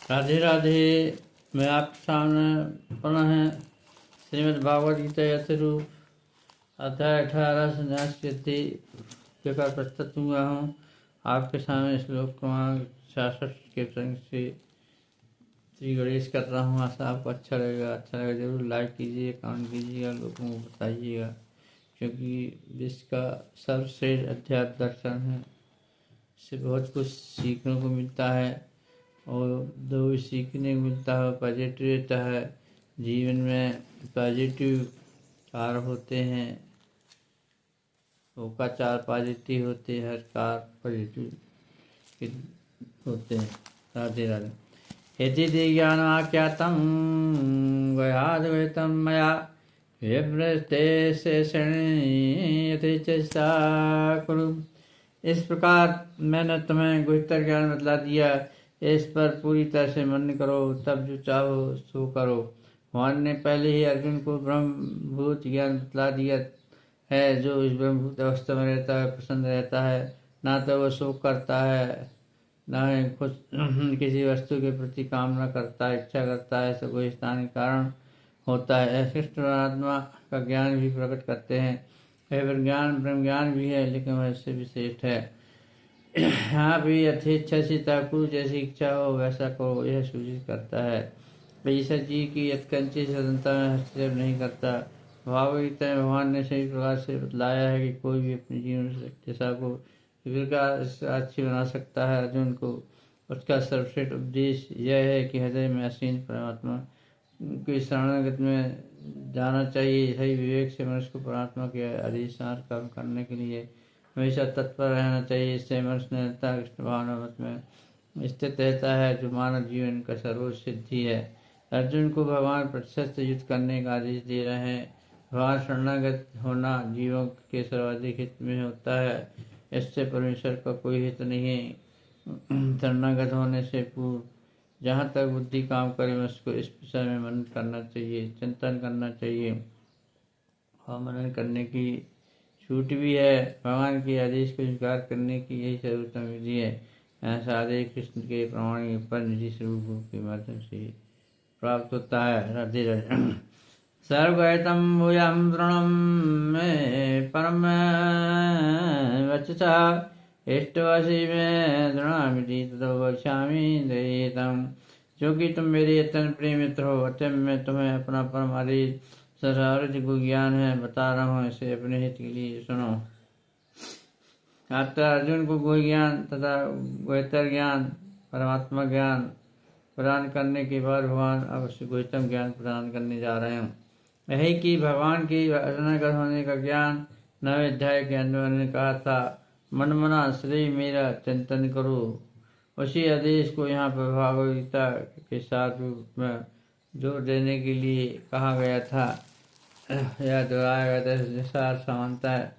राधे राधे। मैं आपके सामने पुनः श्रीमद् भागवत गीता यथारूप अध्याय 18 संन्यास के प्रकार प्रस्तुत हुआ हूँ। आपके सामने श्लोक क्रमांक 66 के संग से श्री गणेश कर रहा हूँ। आशा आपको अच्छा लगेगा जरूर लाइक कीजिए, कमेंट कीजिएगा, लोगों को बताइएगा, क्योंकि विश्व का सर्वश्रेष्ठ अध्यात्म दर्शन है। इससे बहुत कुछ सीखने को मिलता है और जो भी सीखने को मिलता है पॉजिटिव रहता है। जीवन में पॉजिटिव चार होते हैं, का चार पॉजिटिव होते हैं, हर कार पॉजिटिव होते हैं। राधे राधे। यदि ज्ञान आख्यातम गयाद्वैतम मया विव्रते शेषणी कुरु। इस प्रकार मैंने तुम्हें गुह्यतर ज्ञान बतला दिया, इस पर पूरी तरह से मन करो, तब जो चाहो सो करो। भगवान ने पहले ही अर्जुन को ब्रह्मभूत ज्ञान बतला दिया है। जो इस ब्रह्मभूत अवस्था में रहता है प्रसन्न रहता है, ना तो वह शोक करता है, ना ही कुछ किसी वस्तु के प्रति कामना करता है, इच्छा करता है, सब कोई स्थान के कारण होता है। श्रेष्ठ परमात्मा का ज्ञान भी प्रकट करते हैं। यह ज्ञान ब्रह्म ज्ञान भी है, लेकिन वह इससे विशेष है। यहाँ भी यथेच्छा से ठाकुर जैसी इच्छा हो वैसा करो, यह सूचित करता है। ईश्वर जी की यत्कंची स्वतंत्रता में हस्तक्षेप नहीं करता। भावगीता में भगवान ने सही प्रकार से बतलाया है कि कोई भी अपने जीवन दशा को अच्छी बना सकता है। अर्जुन को उसका सर्वश्रेष्ठ उपदेश यह है कि हृदय में असीम परमात्मा की शरणागत में जाना चाहिए। सही विवेक से मनुष्य को परमात्मा के आदेशानुसार कर्म करने के लिए हमेशा तत्पर रहना चाहिए। इससे मनुष्य निरंतर कृष्ण भावना मत में स्थित रहता है, जो मानव जीवन का सर्वोच्च सिद्धि है। अर्जुन को भगवान प्रशस्त युद्ध करने का आदेश दे रहे हैं। भगवान शरणागत होना जीवों के सर्वाधिक हित में होता है, इससे परमेश्वर का कोई हित नहीं है। शरणागत होने से पूर्व जहाँ तक बुद्धि काम करे उसको इस विषय में मनन करना चाहिए, चिंतन करना चाहिए और मनन करने की छूट भी है। भगवान के आदेश को स्वीकार करने की यही सर्वोत्तम विधि है। ऐसा आदेश कृष्ण के प्रमाणिक पर निजी स्वरूप के माध्यम से प्राप्त होता है। राधे राधे। सर्वगतम भूयं तृणम में परम वचसा इष्टवासी में दृढ़ामिति ततो वक्ष्यामि दयेतम। जो कि तुम मेरे अत्यंत प्रिय मित्र हो, अतः मैं तुम्हें अपना परम आदेश सर्वार्थ को ज्ञान है बता रहा हूँ, इसे अपने हित के लिए सुनो। अतः अर्जुन को गुह्य ज्ञान तथा गुह्यतर ज्ञान परमात्मा ज्ञान प्रदान करने के बाद भगवान अवश्य गुह्यतम ज्ञान प्रदान करने जा रहे हैं। यही कि भगवान की शरणागत होने का ज्ञान 9वें अध्याय के अंदर ने कहा था, मन मना श्री मेरा चिंतन करो। उसी आदेश को यहाँ पर भागवत गीता के साथ रूप में जोर देने के लिए कहा गया था, यह दोहराया गया था। जैसा समानता है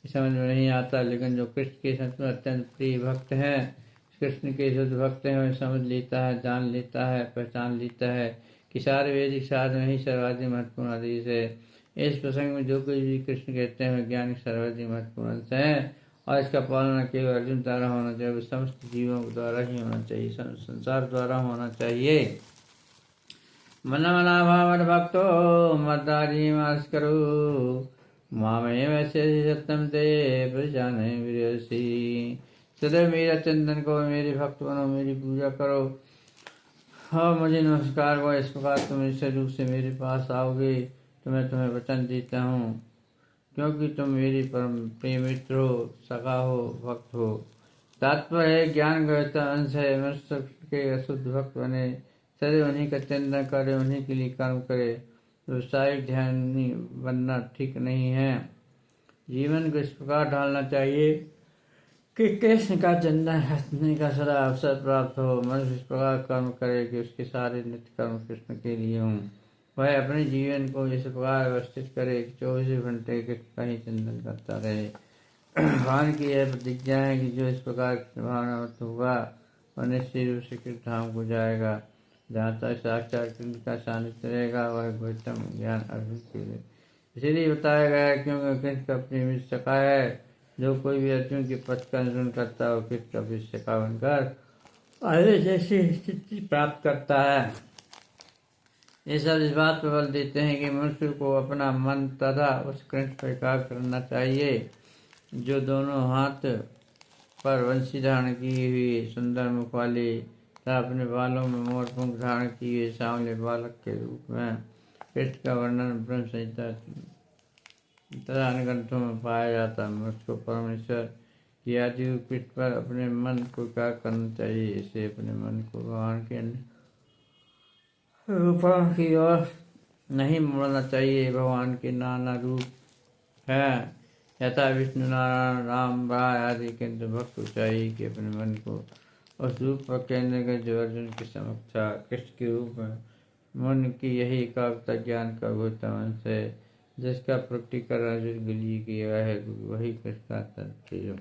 समझ में नहीं आता, लेकिन जो कृष्ण के सच में अत्यंत प्रिय भक्त हैं, कृष्ण के शुद्ध भक्त हैं, वह समझ लेता है, जान लेता है, पहचान लेता है कि सारे वैदिक शास्त्र में ही सर्वाधिक महत्वपूर्ण आदेश है। इस प्रसंग में जो कुछ भी कृष्ण कहते हैं वह ज्ञान सर्वाधिक महत्वपूर्ण अंश है और इसका पालन केवल अर्जुन द्वारा होना चाहिए, समस्त जीवों द्वारा ही होना चाहिए, संसार द्वारा होना चाहिए। मन मना भावन भक्तो मदारी मास करो मामे वैसे सत्यम ते प्रजाने विरसी। सदैव मेरा चिंतन करो, मेरे भक्त बनो, मेरी पूजा करो और मुझे नमस्कार करो। इस प्रकार तुम निश्चय रूप से मेरे पास आओगे तो मैं तुम्हें वचन देता हूँ, क्योंकि तुम मेरी परम प्रिय मित्र हो, सखा हो, भक्त हो। तात्पर्य है ज्ञान गहता अंश है। मनुष्य के अशुद्ध भक्त बने, सदैव उन्हीं का चिंतन करे, उन्हीं के लिए कर्म करे। व्यवसायिक ध्यान बनना ठीक नहीं है। जीवन को इस प्रकार ढालना चाहिए कि कृष्ण का चिंतन करने का सदा अवसर प्राप्त हो। मनुष्य इस प्रकार कर्म करे कि उसके सारे नित्य कर्म कृष्ण के लिए हों। वह अपने जीवन को इस प्रकार व्यवस्थित करे कि 24 घंटे कृष्ण का ही चिंतन करता रहे। भगवान की यह प्रतिज्ञा है कि जो इस प्रकार भावना मत होगा वह निश्चित रूप से कृष्ण धाम को जाएगा, जहाँ तक साक्षात कृष्ण का सानिध्य रहेगा। वह गुह्यतम ज्ञान अर्जुन के लिए इसीलिए बताया गया है, क्योंकि कृष्ण का प्रिय मित्र सखा है। जो कोई भी अर्जुन के पथ का अनुसरण करता है वो कृष्ण का प्रिय सखा बनकर आगे जैसी स्थिति प्राप्त करता है। ये सब इस बात पर बल देते हैं कि मनुष्य को अपना मन तथा उस कृष्ण पर एकाग्र करना चाहिए जो दोनों हाथ पर वंशी धारण की हुई सुंदर मुख वाली तथा अपने बालों में मोरपंख धारण किए सांवले बालक के रूप में कृष्ण का वर्णन ब्रह्म संहिता तथा अन्य ग्रंथों में पाया जाता है। उसको परमेश्वर की आदि कृष्ण पर अपने मन को क्या करना चाहिए। इसे अपने मन को भगवान के रूपों की ओर नहीं मोड़ना चाहिए। भगवान के नाना रूप है यथा विष्णु नारायण राम राय आदि, किंतु भक्त को चाहिए कि अपने मन को उस रूप पर केंद्र कर जो अर्जुन के समक्ष था। कृष्ण के रूप में मन की यही एकाग्रता ज्ञान का गौतम अंश है जिसका प्रकटीकरण अर्जुन के लिए किया है, वही कृष्ण का तत्व।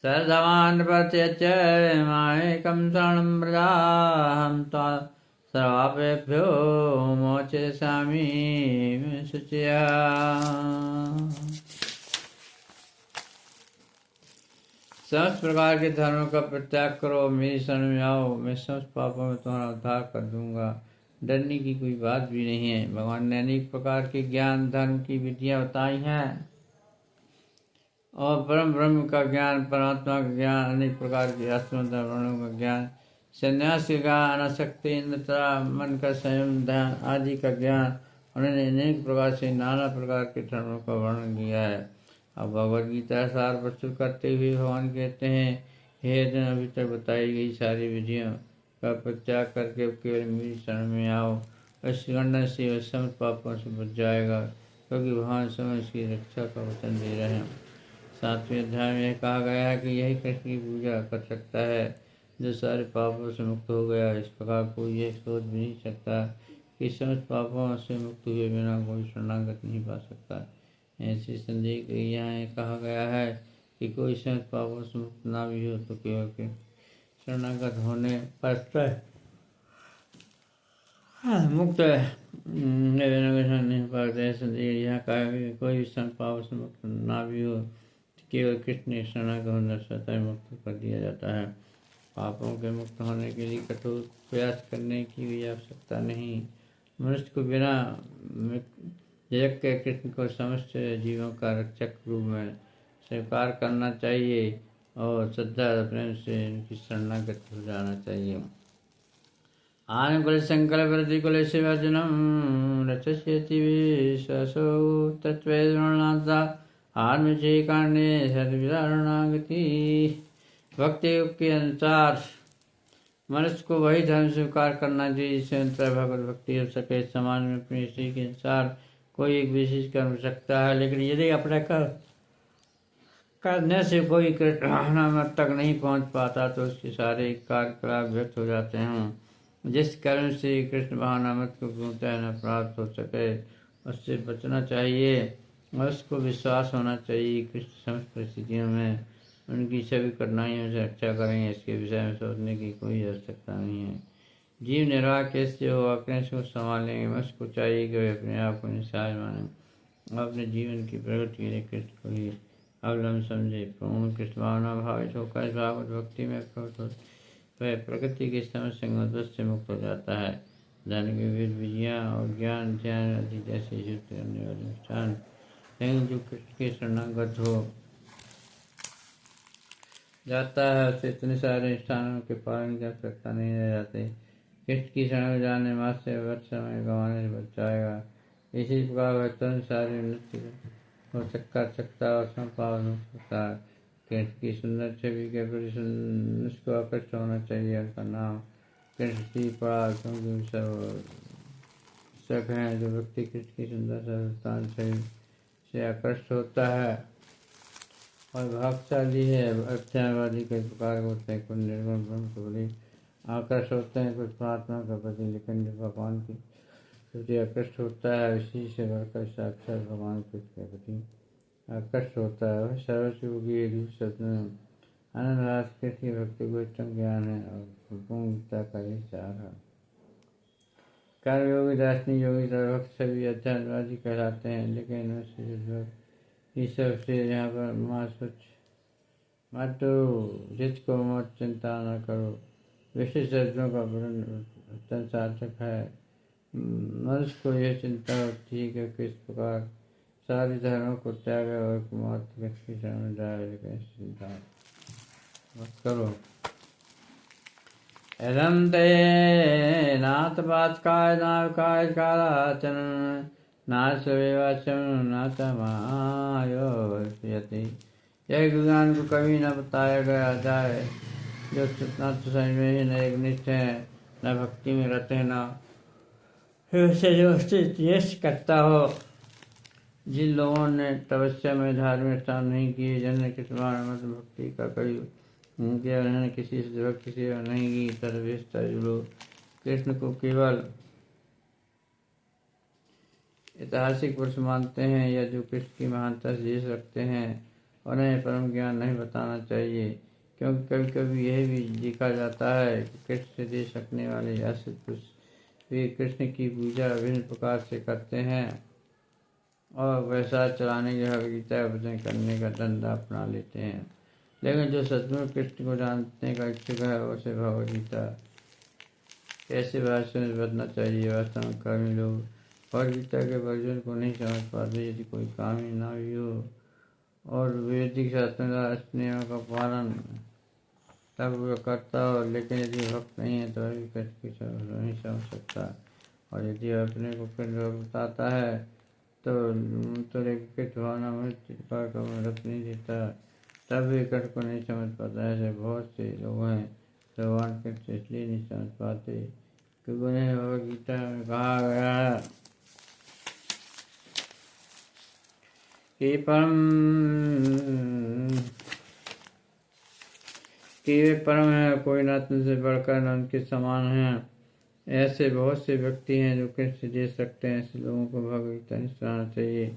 सर्वधमान् प्रत्यच्च मामेकं शरणं व्रज अहं सर्वापेभ्यो मोचयिष्यामि शुचयः। समस्त प्रकार के धर्मों का परित्याग करो, मेरी शरण में आओ, मैं समस्त पापों में तुम्हारा उद्धार कर दूंगा। डरने की कोई बात भी नहीं है। भगवान ने अनेक प्रकार के ज्ञान धर्म की विधियां बताई हैं और परम ब्रह्म का ज्ञान, परमात्मा का ज्ञान, अनेक प्रकार के आत्मधर्मों का ज्ञान, संन्यास का ज्ञान, अनासक्ति, इंद्रता, मन का संयम, ध्यान आदि का ज्ञान, उन्होंने अनेक प्रकार से नाना प्रकार के धर्मों का वर्णन किया है। अब भगवद गीता सार प्रस्तुत करते हुए भगवान कहते हैं, हे अर्जुन, अभी तक बताई गई सारी विधियों का परित्याग करके केवल मेरी शरण में आओ। इस गणना से वह समस्त पापों से बच जाएगा, क्योंकि भगवान समय उसकी रक्षा का वचन दे रहे हैं। 7वें अध्याय में कहा गया है कि यही कृष्ण की पूजा कर सकता है जो सारे पापों से मुक्त हो गया। इस प्रकार कोई यह सोच भी नहीं सकता कि समस्त पापों से मुक्त हुए बिना कोई शरणागत नहीं पा सकता। ऐसे संदेह के यहाँ कहा गया है कि कोई समस्त पापों से मुक्त ना भी हो तो केवल शरणागत होने पर मुक्त नहीं पाते। संदेह यहाँ कहा कि कोई भी समस्त पापों से मुक्त ना भी हो केवल कृष्ण शरणागत होने स्वतः मुक्त कर दिया जाता है। पापों के मुक्त होने के लिए कठोर प्रयास करने की भी आवश्यकता नहीं। मनुष्य को बिना जगत के कृष्ण को समस्त जीवों का रक्षक रूप में स्वीकार करना चाहिए और श्रद्धा प्रेम से इनकी शरणागत हो जाना चाहिए। आनुकूल संकल्प प्रतिकूल से वर्जनम रचयति विश्वासो तत्त्वेद्वर्णाद्धा आत्मचय कांडे सर्वधारणागति। भक्ति युग के अनुसार मनुष्य को वही धर्म स्वीकार करना चाहिए जिससे अंतर भगवत भक्ति हो सके। समाज में अपनी स्त्री के अनुसार कोई एक विशेष कर्म सकता है, लेकिन यदि अपने करने से कोई कृष्ण तक नहीं पहुंच पाता तो उसके सारे कार्यकलाप व्यर्थ हो जाते हैं। जिस कर्म से कृष्ण भावनामत को पूर्णतः न प्राप्त हो सके उससे बचना चाहिए और उसको विश्वास होना चाहिए कृष्ण समस्त परिस्थितियों में उनकी सभी कठिनाइयों से रक्षा करेंगे। इसके विषय में सोचने की कोई आवश्यकता नहीं है। जीव निर्वाह कैसे हो, अपने को संभालेंगे। उसको चाहिए कि वे अपने आप को निस्सहाय माने और अपने जीवन की प्रगति के लिए कृष्ण को ही अवलंब समझे। पूर्ण कृष्ण भावना भावित होकर इस भागवत भक्ति में प्रवृत्त हो वह प्रकृति के समस्त संगतों से मुक्त हो जाता है। धन की विविध विधियाँ और ज्ञान ध्यान आदि जैसे युद्ध करने वाले अनुष्ठान जो कृष्ण के शरणागत हो जाता है उसे इतने सारे स्थानों के पालन की आवश्यकता नहीं रह जाती। कृष्ण की शरण में जाने मात्र से वर्ष समय गंवाने से बच जाएगा। इसी प्रकार वह तुरंत सारी नृत्य हो सकता और संपावन हो सकता है। कृष्ण की सुंदर छवि के प्रति मनुष्य को आकृष्ट होना चाहिए। उनका नाम कृष्ण जी पड़ा क्योंकि सब शक है जो व्यक्ति कृष्ण की सुंदर सर्वस्तान छवि से आकृष्ट होता है और भागशाली है। अध्यायवादी कई प्रकार के होते हैं, कुछ निर्गुण ब्रह्म के प्रति आकर्ष होते हैं, कुछ परमात्मा के प्रति, लेकिन जो भगवान की प्रति आकर्ष होता है इसी से बढ़कर साक्षात भगवान के प्रति आकर्ष होता है। वह सर्वस्वी शब्द में आनंद रास कृष्ण की भक्ति को उत्तम ज्ञान है और पूर्ण गीता का ही सार है। कर्मयोगी दार्शनिक योगी सर्वभक्त सभी अध्यात्मवादी कहलाते हैं, लेकिन इनमें से जो इस सबसे यहाँ पर महास्वच्छ मत डरो, जिसको मत चिंता न करो। विशिष्ट शब्दों का वचन सार्थक है। मनुष्य को यह चिंता होती है कि किस प्रकार सारे धर्मों को त्यागे और एकमात्र व्यक्ति शरण जाए, लेकिन चिंता मत करो। एदं ते नातपात्काय नाविकाय कालाचन नाशवेवाचन नातमायोष्यति। यह ज्ञान को कभी न बताया गया जाए, जो न तो समझ में ही न एक निष्ठ है, न भक्ति में रत है, न जो करता हो। जिन लोगों ने तपस्या में धार्मिकता नहीं की, जिन्होंने कृष्ण मत भक्ति का कभी किया, उन्होंने किसी से भक्ति सेवा नहीं की, सर्वश्रेष्ठ जो लोग कृष्ण को केवल ऐतिहासिक पुरुष मानते हैं या जो कृष्ण की महानता से देश रखते हैं, उन्हें परम ज्ञान नहीं बताना चाहिए, क्योंकि कभी कभी यह भी देखा जाता है कि कृष्ण से देश रखने वाले ऐसे पुरुष वे कृष्ण की पूजा विभिन्न प्रकार से करते हैं और वैसा चलाने के गीता भजन करने का धंधा अपना लेते हैं, लेकिन जो सचमुच कृष्ण को जानने का इच्छुक है उसे भगवद गीता कैसे भाषण में बदलना चाहिए। वास्तव में कर्मी लोग भगवद गीता के वर्जन को नहीं समझ पाते। यदि कोई कामी ना भी हो और वैदिक शास्त्रों नियमों का पालन तब वह करता हो, लेकिन यदि भक्त नहीं है तो वह भी कृष्ण नहीं समझ सकता। और यदि अपने को कृष्ण बताता है तो कृष्ण भावना मृत्यु में रख नहीं देता, तब भी कृष्ण को नहीं समझ पाता। ऐसे बहुत से लोग हैं भगवान कृष्ण इसलिए नहीं समझ पाते क्योंकि उन्हें भगवद गीता में कहा गया है कि वे परम है, कोई न तुमसे बढ़कर न उनके समान है। ऐसे बहुत से व्यक्ति हैं जो कृष्ण दे सकते हैं। ऐसे लोगों को भगवद गीता नहीं सुनाना चाहिए,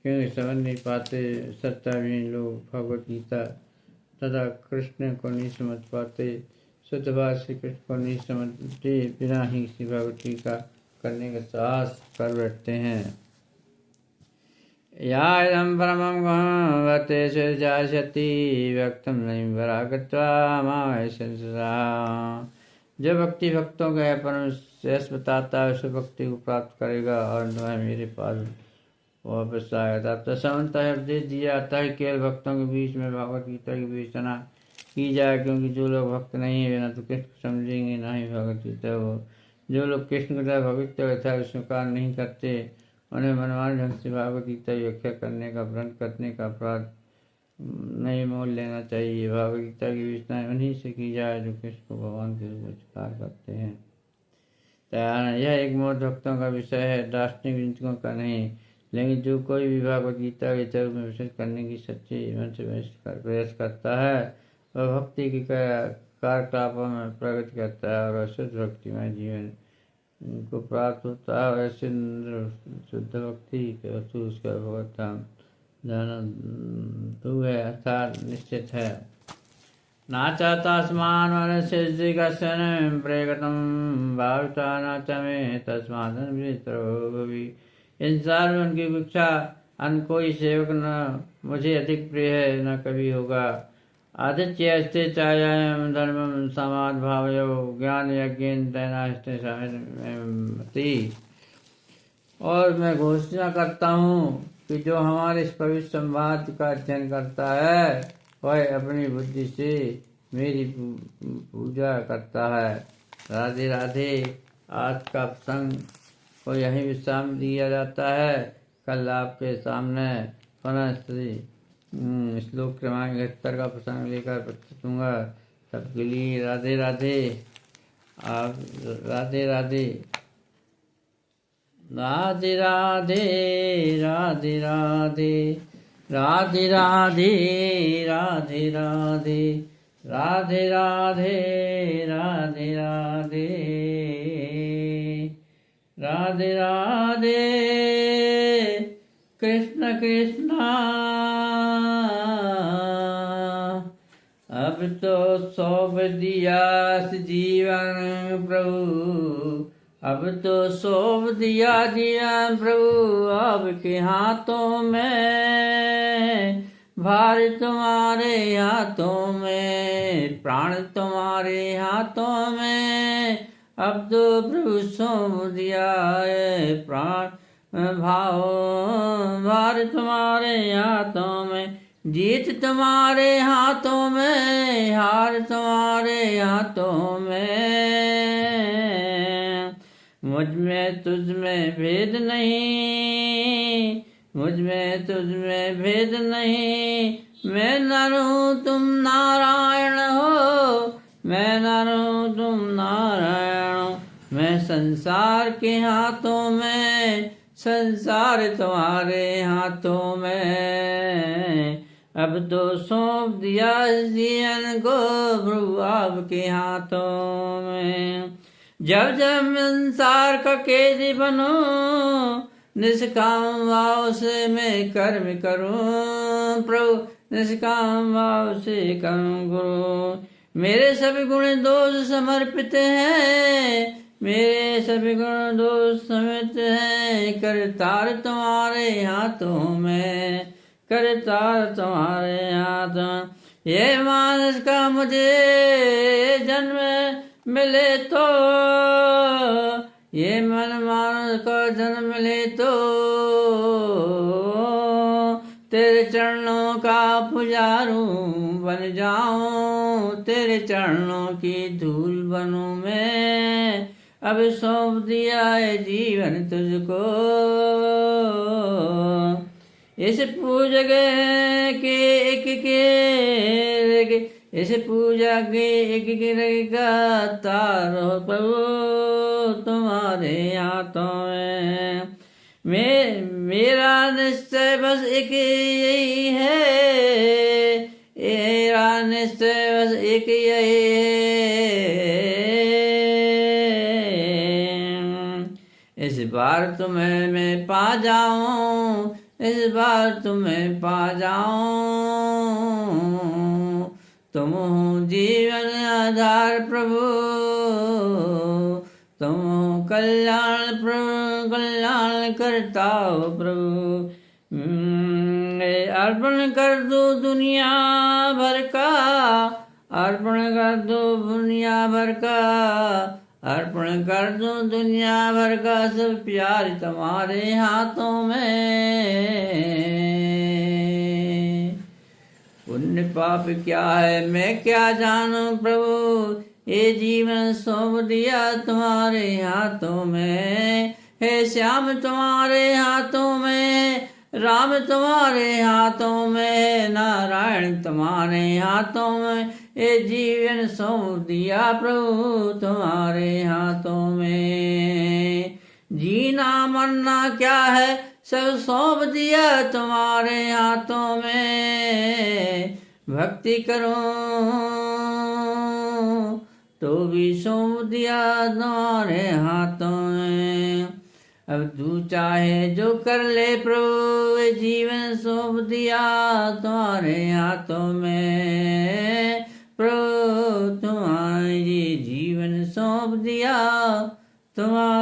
क्योंकि समझ नहीं पाते। सत्ताविहीन लोग भगवद गीता तथा कृष्ण को नहीं समझ पाते। शुद्ध भाव से कृष्ण को नहीं समझते, बिना ही किसी भगवद गीता करने का साहस कर बैठते हैं। या इदं परमं गुह्यं वर्ते जायसति व्यक्तं नहीं वरागत्वा मामैशंसः। जो भक्ति भक्तों का परम श्रेष्ठ बताता है, उस भक्ति को प्राप्त करेगा और वह मेरे पास वापस आएगा। तब सामान्यतः उपदेश दिया जाता है केवल भक्तों के बीच में भगवद गीता की विवेचना की जाए, क्योंकि जो लोग भक्त नहीं है ना तो कृष्ण समझेंगे ना ही भगवद गीता को। जो लोग कृष्ण का भगवत कथा स्वीकार नहीं करते, उन्हें मनमाने ढंग से भगवद गीता व्याख्या करने का प्रण करने का अपराध नहीं मोल लेना चाहिए। भगवद गीता की विवेचना उन्हीं से की जाए जो कृष्ण को भगवान के रूप में स्वीकार करते हैं। यह एक मोट भक्तों का विषय है, दार्शनिक चिंतकों का नहीं। लेकिन जो कोई भी भगवद गीता के चर में विशेष करने की सच्ची मन से प्रयास करता है, वह भक्ति की कार्यकलापों में प्रगति करता है और अशुद्ध भक्तिमय जीवन को प्राप्त होता है। ऐसे शुद्ध भक्ति के उसका भगवत धाम जाना तू है अर्थात निश्चित है। नाचातास्मान मनस्य कश्चन प्रेगतम भाविता न च मे तस्मादन्वितरोऽभि। इंसान में उनकी भिक्षा अन कोई सेवक न मुझे अधिक प्रिय है न कभी होगा। आदित्य स्थे चायाम धर्मम समाद भावयो ज्ञान यज्ञेन तैनास्ते सहमति। और मैं घोषणा करता हूँ कि जो हमारे इस पवित्र संवाद का अध्ययन करता है वह अपनी बुद्धि से मेरी पूजा करता है। राधे राधे। आज का प्रसंग को यहीं विश्राम दिया जाता है। कल आपके सामने पुनः श्लोक क्रमांक 71 का प्रसंग लेकर प्रस्तुत दूंगा। सबके लिए राधे राधे। आप राधे राधे राधे राधे राधे राधे राधे राधे राधे राधे राधे राधे राधे राधे राधे राधे। कृष्ण कृष्ण अब तो सौंप दिया जीवन प्रभु, अब तो सौंप दिया जीवन प्रभु आपके हाथों में। भार तुम्हारे हाथों में, प्राण तुम्हारे हाथों में, अब तो प्रभु सौंप दिया है प्राण भाव। भार तुम्हारे हाथों में, जीत तुम्हारे हाथों में, हार तुम्हारे हाथों में। मुझ में तुझ में भेद नहीं, मुझ में तुझ में भेद नहीं, मैं नर हूँ तुम नारायण हो, मैं नर हूँ तुम नारायण हो। मैं संसार के हाथों में, संसार तुम्हारे हाथों में, अब तो सौंप दिया जीवन को प्रभु आपके हाथों में। जब जब संसार का कैदी बनो, निष्काम भाव से मैं कर्म करूं प्रभु, निष्काम भाव से कर्म करूं। मेरे सभी गुण दोष समर्पित हैं, मेरे सभी गुण दोष समर्पित हैं, करतार तुम्हारे हाथों में, करतार तुम्हारे हाथों। ये मानस का मुझे जन्म मिले तो, ये मन मानस का जन्म मिले तो, तेरे चरणों का पुजारू बन जाऊं, तेरे चरणों की धूल बनूं मैं, अब सौंप दिया है जीवन तुझको। इस पूजग के एक के, इस पूजा के एक का तार हो प्रभु तुम्हारे हाथों में। मेरा निश्चय बस एक यही है, मेरा निश्चय बस एक यही है। इस बार तुम्हें मैं पा जाऊं, इस बार तुम्हें पा जाऊं, तुम हो जीवन आधार प्रभु, तुम हो कल्याण प्रभु, कल्याण करता हो प्रभु। अर्पण कर दो दुनिया भर का, अर्पण कर दो दुनिया भर का, अर्पण कर दो दुनिया भर का सब प्यार तुम्हारे हाथों में। पुण्य पाप क्या है मैं क्या जानूं प्रभु, ये जीवन सौंप दिया तुम्हारे हाथों में। हे श्याम तुम्हारे हाथों में, राम तुम्हारे हाथों में, नारायण तुम्हारे हाथों में, ये जीवन सौंप दिया प्रभु तुम्हारे हाथों में। जीना मरना क्या है सब सौंप दिया तुम्हारे हाथों में। भक्ति करो तो भी सौंप दिया तुम्हारे हाथों में। अब तू चाहे जो कर ले प्रभु, जीवन सौंप दिया तुम्हारे हाथों में। प्रभु तुम्हारे जीवन सौंप दिया तुम्हारे